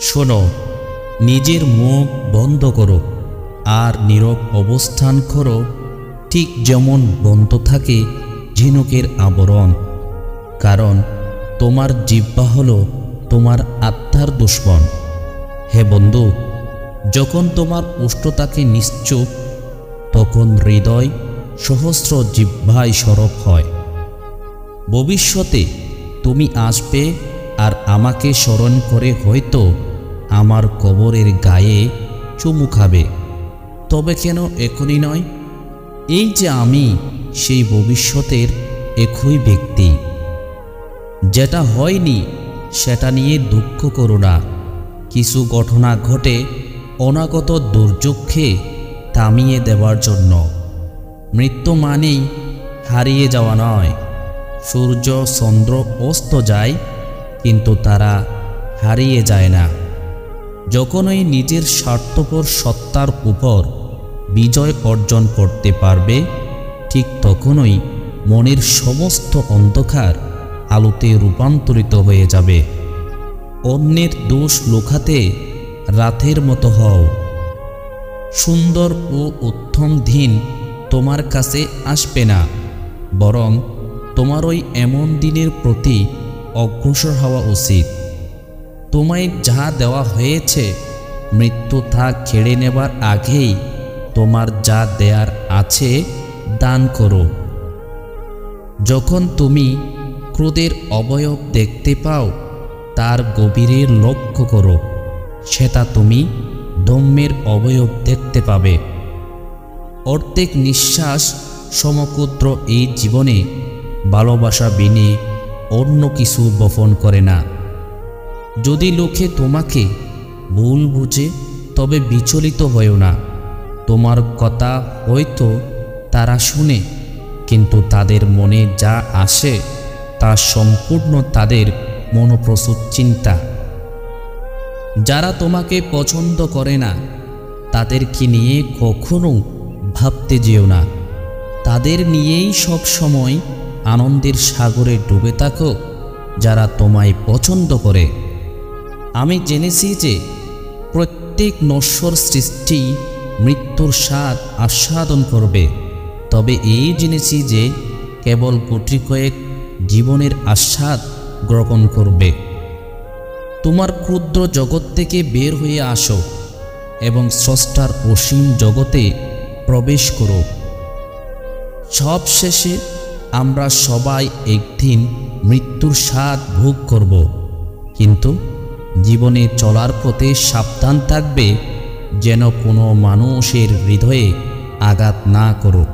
শোনো, নিজের মুখ বন্ধ করো আর নীরব অবস্থান করো, ঠিক যেমন বন্ধ থাকে ঝিনুকের আবরণ। কারণ তোমার জিহ্বা হলো তোমার আত্মার দুশ্মন। হে বন্ধু, যখন তোমার উষ্ণতাকে নিশ্চুপ, তখন হৃদয় সহস্র জিহ্বায় সরব হয়। ভবিষ্যতে তুমি আসবে আর আমাকে স্মরণ করে হয়তো আমার কবরের গায়ে চুমু খাবে। তবে কেন এখনই নয়? এই যে আমি সেই ভবিষ্যতের একই ব্যক্তি। যেটা হয়নি সেটা নিয়ে দুঃখ করো না। কিছু ঘটনা ঘটে অনাগত দুর্যোগকে থামিয়ে দেওয়ার জন্য। মৃত্যু মানেই হারিয়ে যাওয়া নয়। সূর্য চন্দ্র অস্ত যায়, কিন্তু তারা হারিয়ে যায় না। যখনই নিজের স্বার্থপর সত্তার উপর বিজয় অর্জন করতে পারবে, ঠিক তখনই মনের সমস্ত অন্ধকার আলোতে রূপান্তরিত হয়ে যাবে। অন্যের দোষ লুকাতে রাতের মতো হও। সুন্দর ও উত্তম দিন তোমার কাছে আসবে না, বরং তোমার ওই এমন দিনের প্রতি অগ্রসর হওয়া উচিত। তোমায় যা দেওয়া হয়েছে, মৃত্যু তা কেড়ে নেবার আগেই তোমার যা দেয়ার আছে দান করো। যখন তুমি ক্রোধের অবয়ব দেখতে পাও, তার গভীরে লক্ষ্য করো, সেটা তুমি দম্ভের অবয়ব দেখতে পাবে। অর্ধেক নিঃশ্বাস সমক্ষুদ্র এই জীবনে ভালোবাসা বিনে অন্য কিছু বপন করে না। যদি লোকে তোমাকে ভুল বুঝে, তবে বিচলিত হয়েও না। তোমার কথা হয়তো তারা শুনে, কিন্তু তাদের মনে যা আসে তা সম্পূর্ণ তাদের মনোপ্রসূত চিন্তা। যারা তোমাকে পছন্দ করে না, তাদেরকে নিয়ে কখনো ভাবতে যেও না। তাদের নিয়েই সব সময় আনন্দের সাগরে ডুবে থাকো। যারা তোমায় পছন্দ করে, আমি জেনেছি যে প্রত্যেক নশ্বর সৃষ্টি মৃত্যুর স্বাদ আস্বাদন করবে। তবে এই জেনেছি যে কেবল গুটি কয়েক জীবনের আস্বাদ গ্রহণ করবে। তোমার ক্ষুদ্র জগৎ থেকে বের হয়ে আসো এবং স্রষ্টার অসীম জগতে প্রবেশ করো। সব শেষে আমরা সবাই একদিন মৃত্যুর স্বাদ ভোগ করব, কিন্তু জীবনে চলার পথে সাবধান থাকবে, যেন কোনো মানুষের হৃদয়ে আঘাত না করো।